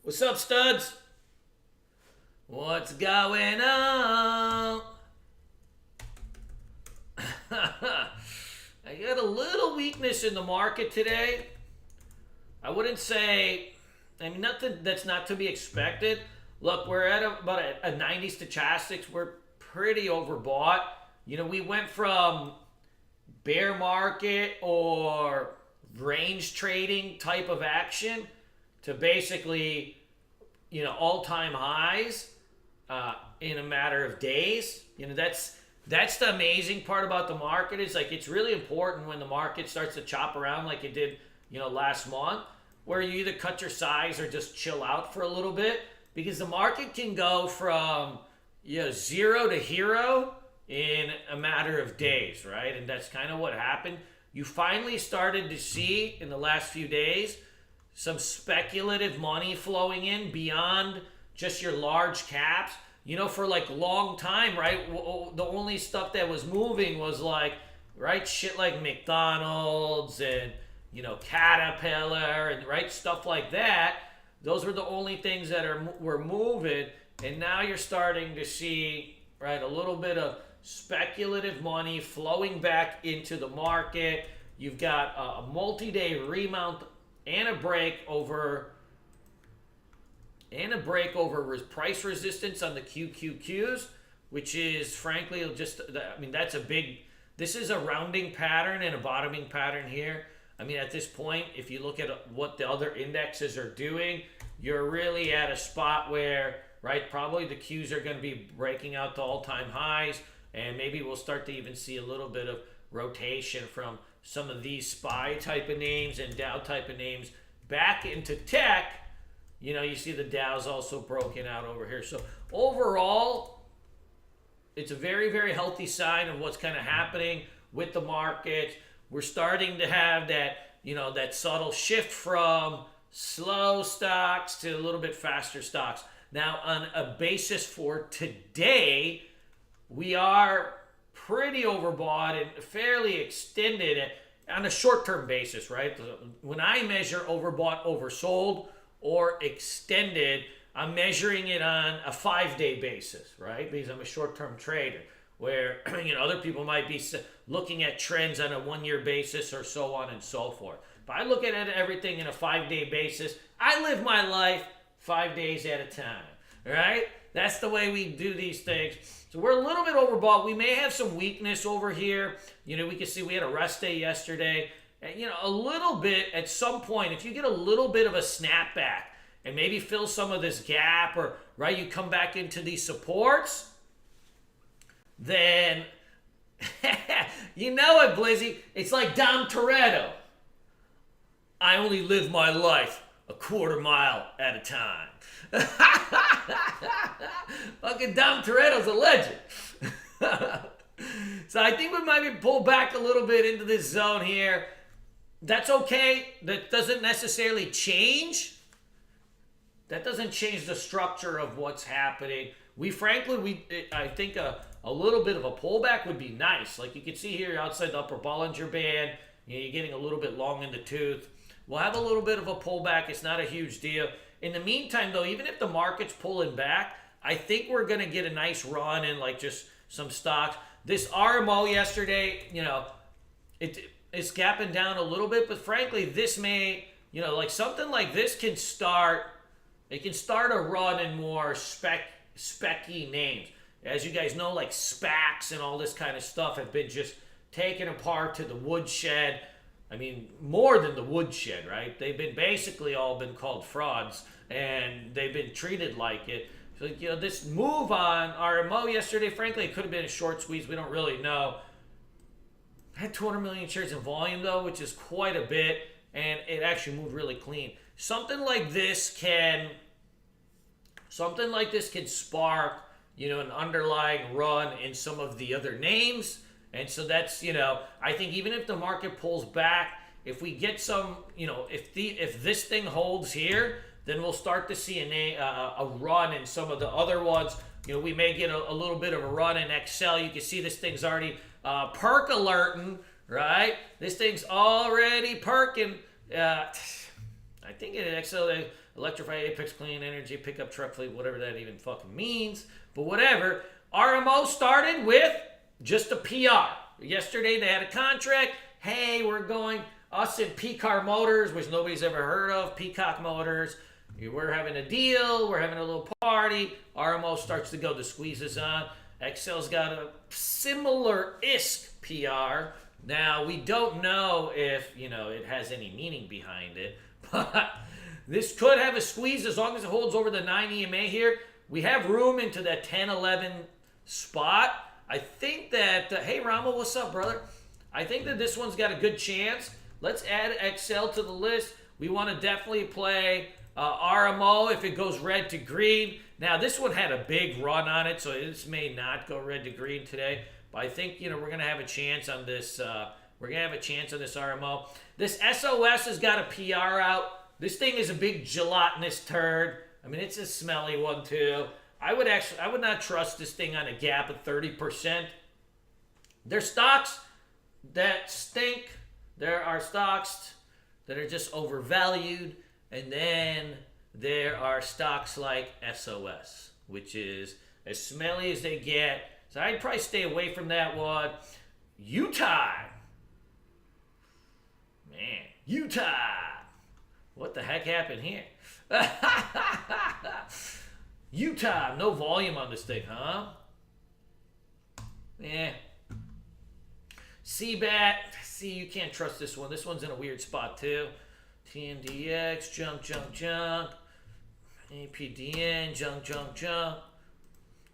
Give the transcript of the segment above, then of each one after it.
What's up, studs? What's going on? I got a little weakness in the market today. I wouldn't say, nothing that's not to be expected. Look, we're at about a 90 stochastics. We're pretty overbought. We went from bear market or range trading type of action to basically, all-time highs in a matter of days. That's the amazing part about the market is like it's really important when the market starts to chop around like it did, last month, where you either cut your size or just chill out for a little bit because the market can go from zero to hero in a matter of days, right? And that's kind of what happened. You finally started to see in the last few days some speculative money flowing in beyond just your large caps. For like a long time, right? The only stuff that was moving was like, right, shit like McDonald's and, Caterpillar and right stuff like that. Those were the only things that were moving. And now you're starting to see, right, a little bit of speculative money flowing back into the market. You've got a multi-day remount and a break over price resistance on the QQQs, which is frankly this is a rounding pattern and a bottoming pattern here. At this point, if you look at what the other indexes are doing, you're really at a spot where, right, probably the Qs are going to be breaking out to all-time highs, and maybe we'll start to even see a little bit of rotation from some of these SPY type of names and Dow type of names back into tech. You see the Dow's also broken out over here. So overall, it's a very, very healthy sign of what's kind of happening with the market. We're starting to have that, that subtle shift from slow stocks to a little bit faster stocks. Now, on a basis for today, we are pretty overbought and fairly extended on a short-term basis, right? When I measure overbought, oversold, or extended, I'm measuring it on a 5-day basis, right? Because I'm a short-term trader where, other people might be looking at trends on a 1-year basis or so on and so forth. But I look at everything in a 5-day basis. I live my life 5 days at a time, right? That's the way we do these things. So we're a little bit overbought. We may have some weakness over here. We can see we had a rest day yesterday. And, a little bit at some point, if you get a little bit of a snapback and maybe fill some of this gap or, right, you come back into these supports, then, you know it, Blizzy. It's like Dom Toretto. I only live my life a quarter mile at a time. Fucking Dom Toretto's a legend. So I think we might be pulled back a little bit into this zone here. That's okay. That doesn't necessarily change. That doesn't change the structure of what's happening. I think a little bit of a pullback would be nice. Like you can see here outside the upper Bollinger Band, you're getting a little bit long in the tooth. We'll have a little bit of a pullback. It's not a huge deal. In the meantime, though, even if the market's pulling back, I think we're going to get a nice run in like just some stocks. This RMO yesterday, it's gapping down a little bit, but frankly, this may, like something like this can start a run in more specky names. As you guys know, like SPACs and all this kind of stuff have been just taken apart to the woodshed. More than the woodshed, right? They've been basically all been called frauds, and they've been treated like it. So, this move on RMO yesterday, frankly, it could have been a short squeeze. We don't really know. Had 200 million shares in volume, though, which is quite a bit, and it actually moved really clean. Something like this can spark, an underlying run in some of the other names. And so that's, I think even if the market pulls back, if we get some, if this thing holds here, then we'll start to see a run in some of the other ones. We may get a little bit of a run in Excel. You can see this thing's already perk alerting, right? This thing's already perking. I think it XL electrified Apex Clean Energy pickup truck fleet, whatever that even fucking means. But whatever. RMO started with just a PR. Yesterday they had a contract. Hey, we're going, us and Peacock Motors, which nobody's ever heard of, Peacock Motors. We're having a deal. We're having a little party. RMO starts to go, the squeeze is on. XL's got a similar-isk PR. Now, we don't know if, it has any meaning behind it, but this could have a squeeze as long as it holds over the 9 EMA here. We have room into that 10-11 spot. I think that, hey, Rama, what's up, brother? I think that this one's got a good chance. Let's add XL to the list. We want to definitely play RMO if it goes red to green. Now, this one had a big run on it, so this may not go red to green today. But I think, we're going to have a chance on this. We're going to have a chance on this RMO. This SOS has got a PR out. This thing is a big gelatinous turd. I mean, it's a smelly one, too. I would not trust this thing on a gap of 30%. There's stocks that stink. There are stocks that are just overvalued. And then there are stocks like SOS, which is as smelly as they get. So I'd probably stay away from that one. Utah. Man, Utah. What the heck happened here? Utah, no volume on this thing, huh? Yeah. CBAT. See, you can't trust this one. This one's in a weird spot, too. TMDX, junk. APDN, junk.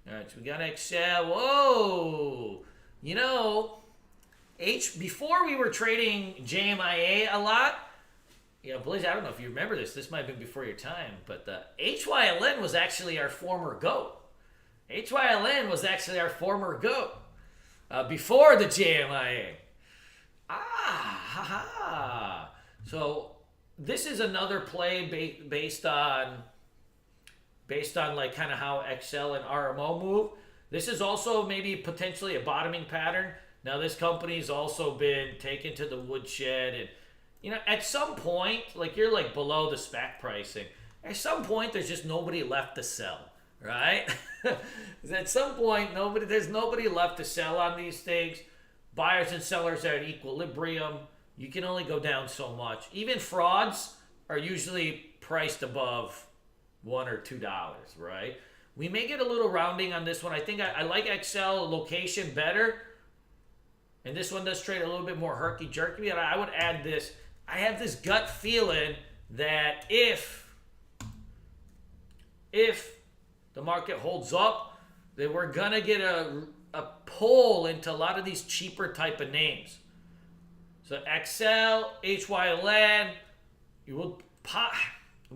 All right, so we got XL. Whoa! Before we were trading JMIA a lot, Blaze, I don't know if you remember this. This might have been before your time, but the HYLN was actually our former GOAT. HYLN was actually our former GOAT before the JMIA. So this is another play based on like kind of how XL and RMO move. This is also maybe potentially a bottoming pattern. Now this company's also been taken to the woodshed, and at some point, like you're like below the spec pricing. At some point, there's just nobody left to sell, right? At some point, there's nobody left to sell on these things. Buyers and sellers are at equilibrium. You can only go down so much. Even frauds are usually priced above $1 or $2, right? We may get a little rounding on this one. I think I like XL location better. And this one does trade a little bit more herky-jerky. And I would add this. I have this gut feeling that if the market holds up, that we're going to get a pull into a lot of these cheaper type of names. So XL, HYLN,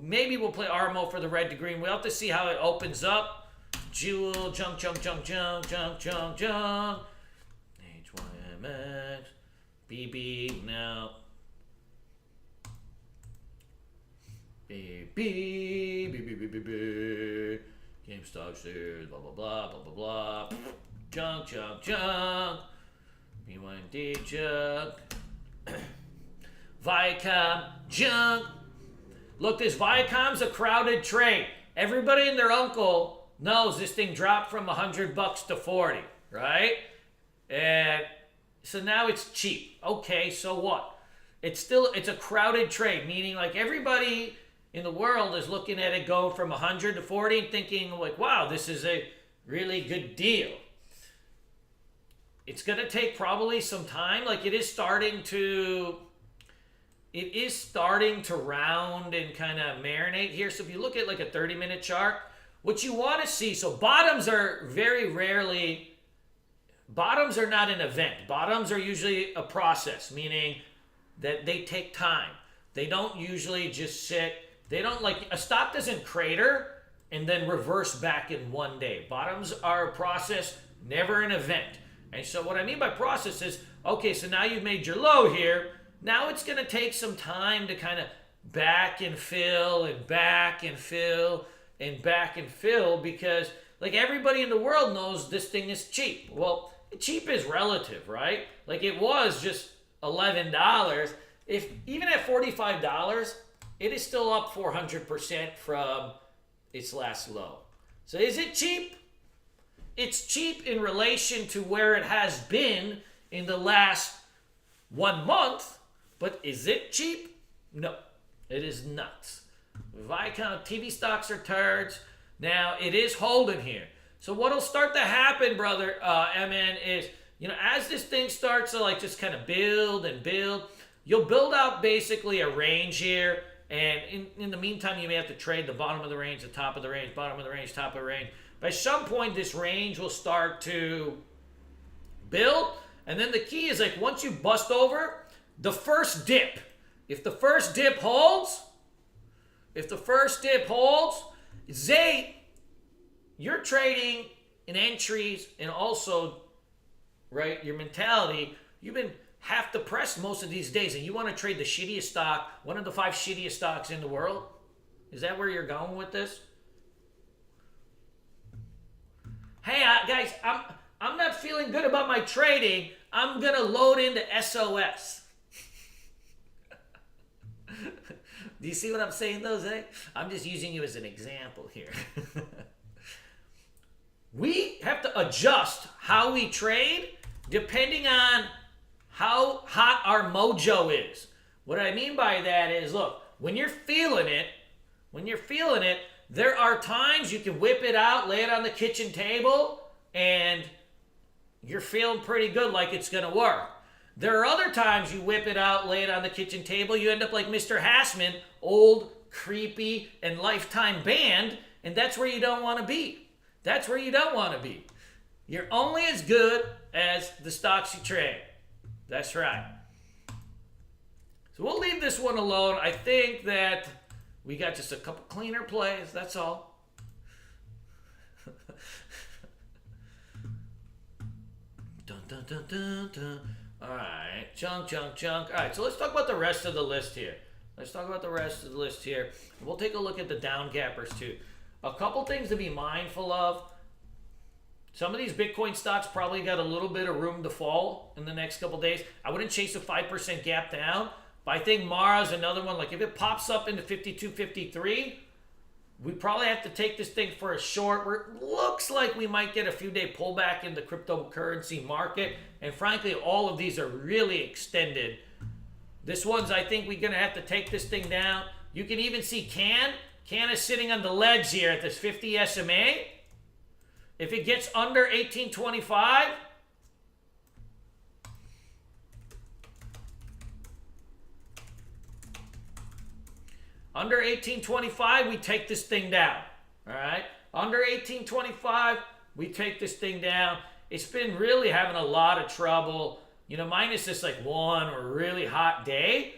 maybe we'll play RMO for the red to green. We'll have to see how it opens up. Jewel, junk. HYMX, BB, now. BB. GameStop shares, blah. Junk. BYD, junk. Viacom, junk. Look, this Viacom's a crowded trade. Everybody and their uncle knows this thing dropped from $100 to 40, right? And so now it's cheap. Okay, so what? It's a crowded trade, meaning like everybody in the world is looking at it going from 100 to 40 and thinking like, wow, this is a really good deal. It's going to take probably some time. Like it is starting to round and kind of marinate here. So if you look at like a 30-minute chart, what you want to see, so bottoms are not an event. Bottoms are usually a process, meaning that they take time. They don't usually just sit. They don't like, a stock doesn't crater and then reverse back in one day. Bottoms are a process, never an event. And so what I mean by process is, okay, so now you've made your low here. Now it's going to take some time to kind of back and fill because like everybody in the world knows this thing is cheap. Well, cheap is relative, right? Like it was just $11. If even at $45, it is still up 400% from its last low. So is it cheap? It's cheap in relation to where it has been in the last 1 month, but is it cheap? No, it is not. Viscount TV stocks are turds. Now, it is holding here. So what'll start to happen, brother, MN, is, as this thing starts to like just kind of build and build, you'll build out basically a range here. And in the meantime, you may have to trade the bottom of the range, the top of the range, bottom of the range, top of the range. By some point, this range will start to build. And then the key is like once you bust over, the first dip. If the first dip holds, Zay, you're trading in entries and also, right, your mentality, you've been half depressed most of these days and you want to trade the shittiest stock, one of the 5 shittiest stocks in the world? Is that where you're going with this? Hey, guys, I'm not feeling good about my trading. I'm going to load into SOS. Do you see what I'm saying, though, Zay? I'm just using you as an example here. We have to adjust how we trade depending on how hot our mojo is. What I mean by that is, look, when you're feeling it, there are times you can whip it out, lay it on the kitchen table, and you're feeling pretty good like it's going to work. There are other times you whip it out, lay it on the kitchen table, you end up like Mr. Hassman, old, creepy, and lifetime banned, and that's where you don't want to be. That's where you don't want to be. You're only as good as the stocks you trade. That's right. So we'll leave this one alone. I think that we got just a couple cleaner plays. That's all. Dun, dun, dun, dun, dun. All right. Junk. All right. So let's talk about the rest of the list here. We'll take a look at the down gappers too. A couple things to be mindful of. Some of these Bitcoin stocks probably got a little bit of room to fall in the next couple days. I wouldn't chase a 5% gap down, but I think Mara's another one. Like if it pops up into 52, 53, we probably have to take this thing for a short. Where it looks like we might get a few day pullback in the cryptocurrency market. And frankly, all of these are really extended. This one's, I think we're going to have to take this thing down. You can even see Can is sitting on the ledge here at this 50 SMA. If it gets under 1825, we take this thing down. All right? Under 1825, we take this thing down. It's been really having a lot of trouble, minus this like one really hot day.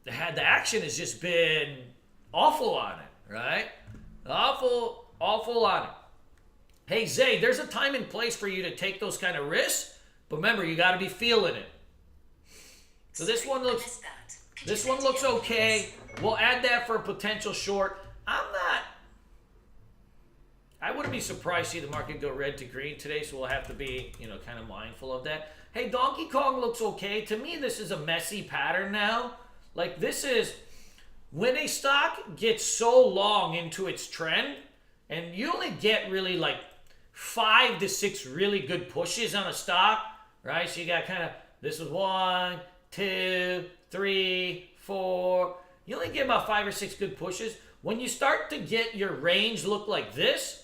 The action has just been awful on it, right? Awful on it. Hey, Zay, there's a time and place for you to take those kind of risks, but remember, you got to be feeling it. So this one looks okay. We'll add that for a potential short. I wouldn't be surprised to see the market go red to green today, so we'll have to be, kind of mindful of that. Hey, Donkey Kong looks okay. To me, this is a messy pattern now. Like this is when a stock gets so long into its trend, and you only get really like 5 to 6 really good pushes on a stock, right? So you got kind of, this was 1, 2, 3, 4. You only get about 5 or 6 good pushes. When you start to get your range look like this,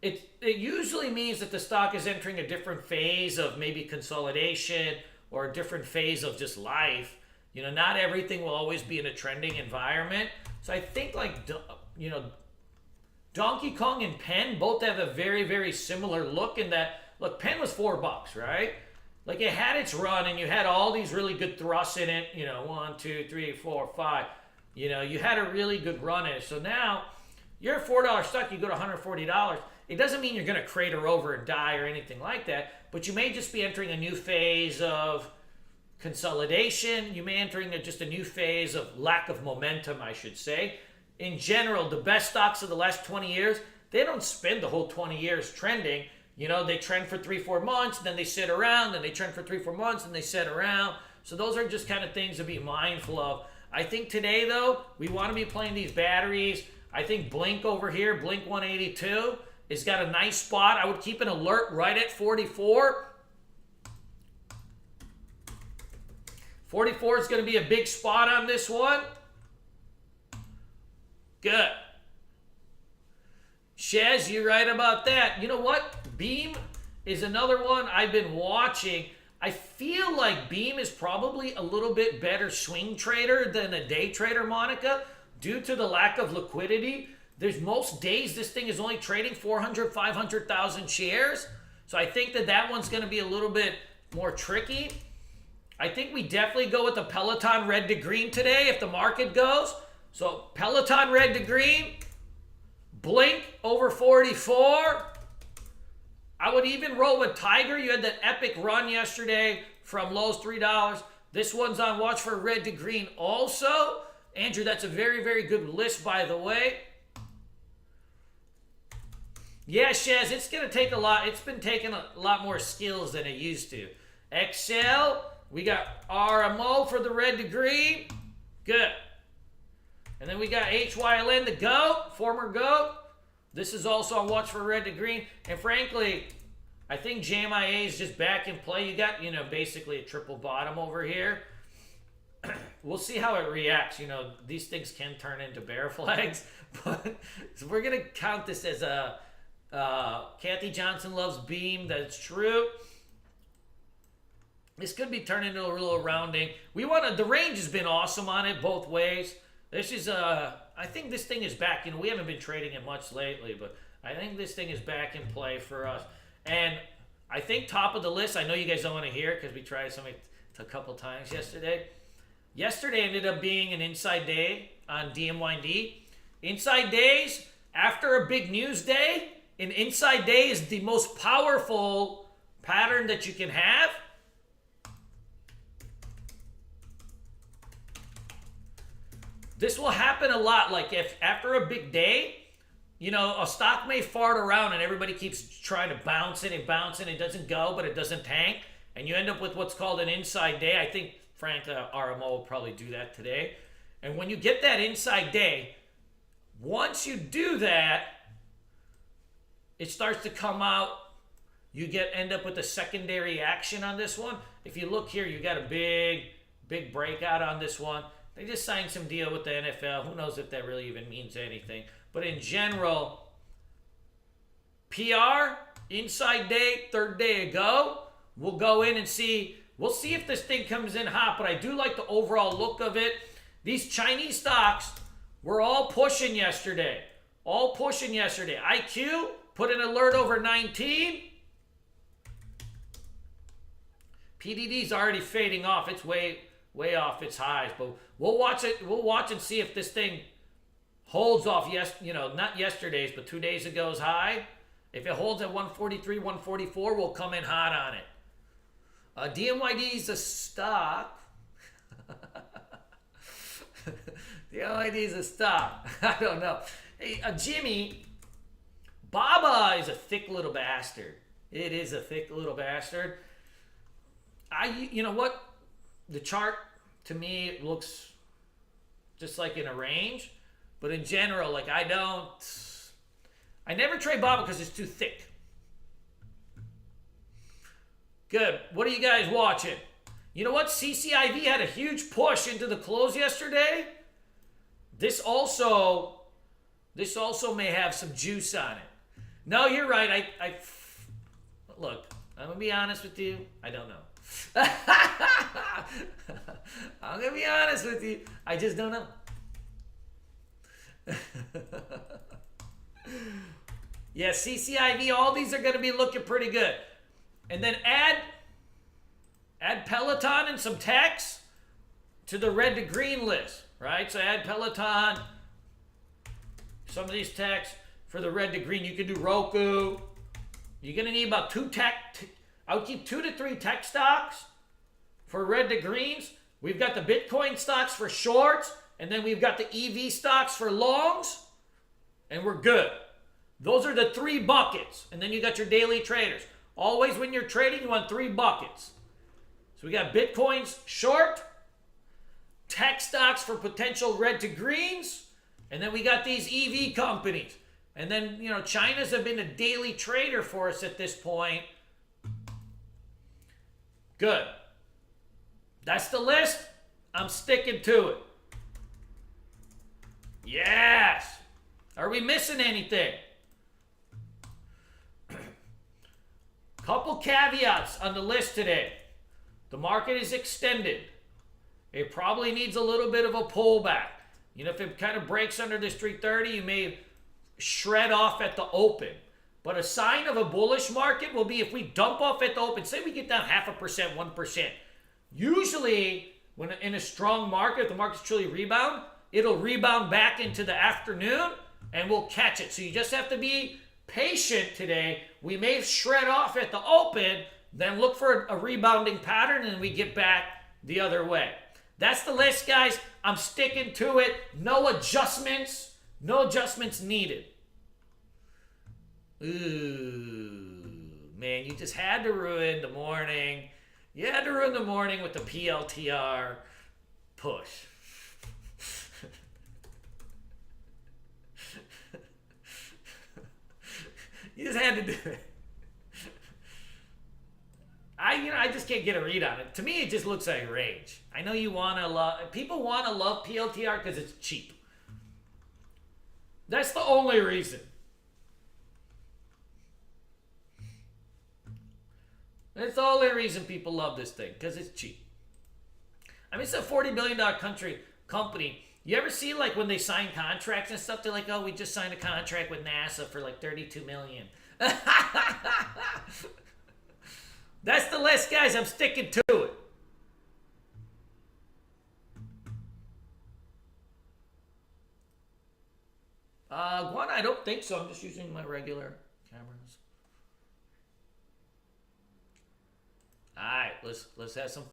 it usually means that the stock is entering a different phase of maybe consolidation or a different phase of just life. Not everything will always be in a trending environment. So I think Donkey Kong and Penn both have a very, very similar look in that, look, Penn was $4, right? Like it had its run and you had all these really good thrusts in it, 1, 2, 3, 4, 5. You had a really good run in it. So now you're a $4 stock, you go to $140. It doesn't mean you're going to crater over and die or anything like that, but you may just be entering a new phase of consolidation. You may entering just a new phase of lack of momentum, I should say. In general, the best stocks of the last 20 years, they don't spend the whole 20 years trending. They trend for 3-4 months, then they sit around, then they trend for 3-4 months, and they sit around. So those are just kind of things to be mindful of. I think today, though, we want to be playing these batteries. I think Blink over here, Blink 182, has got a nice spot. I would keep an alert right at 44. 44 is going to be a big spot on this one. Good. Shez, you're right about that. You know what? Beam is another one I've been watching. I feel like Beam is probably a little bit better swing trader than a day trader, Monica, due to the lack of liquidity. There's most days this thing is only trading 400, 500,000 shares. So I think that one's going to be a little bit more tricky. I think we definitely go with the Peloton red to green today if the market goes. So Peloton red to green, Blink over 44. I would even roll with Tiger. You had that epic run yesterday from lows $3. This one's on watch for red to green also. Andrew, that's a very, very good list, by the way. Yeah, Shaz, it's going to take a lot. It's been taking a lot more skills than it used to. Excel, we got RMO for the red to green. Good. And then we got HYLN, the GOAT, former GOAT. This is also on watch for red to green. And frankly, I think JMIA is just back in play. You got, basically a triple bottom over here. We'll see how it reacts. These things can turn into bear flags. But so we're going to count this as a Kathy Johnson loves Beam. That's true. This could be turned into a little rounding. The range has been awesome on it both ways. This is I think this thing is back. We haven't been trading it much lately, but I think this thing is back in play for us. And I think top of the list, I know you guys don't want to hear it because we tried something a couple times yesterday. Yesterday ended up being an inside day on DMYD. Inside days, after a big news day, an inside day is the most powerful pattern that you can have. This will happen a lot. Like if after a big day, a stock may fart around and everybody keeps trying to bounce it and bounce it. It doesn't go, but it doesn't tank. And you end up with what's called an inside day. I think, Frank, RMO will probably do that today. And when you get that inside day, once you do that, it starts to come out. You end up with a secondary action on this one. If you look here, you got a big breakout on this one. They just signed some deal with the NFL. Who knows if that really even means anything. But in general, PR, inside day, third day ago. We'll go in and see. We'll see if this thing comes in hot. But I do like the overall look of it. These Chinese stocks were all pushing yesterday. IQ put an alert over 19. PDD's already fading off. It's way off its highs, but we'll watch it. We'll watch and see if this thing holds off. Not yesterday's, but 2 days ago's high. If it holds at 143, 144, we'll come in hot on it. DMYD is a stock. DMYD is a stock. I don't know. Hey, Jimmy, Baba is a thick little bastard. It is a thick little bastard. You know what? The chart, to me, it looks just like in a range. But in general, I never trade Baba because it's too thick. Good. What are you guys watching? You know what? CCIV had a huge push into the close yesterday. This also may have some juice on it. No, you're right. Look, I'm going to be honest with you. I don't know. I'm going to be honest with you. I just don't know. Yeah, CCIV, all these are going to be looking pretty good. And then add Peloton and some techs to the red to green list, right? So add Peloton, some of these techs for the red to green. You can do Roku. You're going to need about I would keep 2 to 3 tech stocks for red to greens. We've got the Bitcoin stocks for shorts, and then we've got the EV stocks for longs, and we're good. Those are the 3 buckets, and then you got your daily traders. Always when you're trading, you want 3 buckets. So we got Bitcoins short, tech stocks for potential red to greens, and then we got these EV companies. And then, China's have been a daily trader for us at this point. Good. That's the list. I'm sticking to it. Yes. Are we missing anything? Couple caveats on the list today. The market is extended. It probably needs a little bit of a pullback. If it kind of breaks under this 330, you may shred off at the open. But a sign of a bullish market will be if we dump off at the open. Say we get down 0.5%, 1%. Usually, when in a strong market, if the market's truly rebound, it'll rebound back into the afternoon and we'll catch it. So you just have to be patient today. We may shred off at the open, then look for a rebounding pattern and we get back the other way. That's the list, guys. I'm sticking to it. No adjustments. No adjustments needed. Ooh, man, you just had to ruin the morning. You had to ruin the morning with the PLTR push. You just had to do it. I just can't get a read on it. To me, it just looks like range. I know people want to love PLTR because it's cheap. That's the only reason. That's the only reason people love this thing, because it's cheap. I mean, it's a $40 billion company. You ever see, like, when they sign contracts and stuff, they're like, oh, we just signed a contract with NASA for, like, $32 million. That's the list, guys. I'm sticking to it. One, I don't think so. I'm just using my regular cameras. All right, let's have some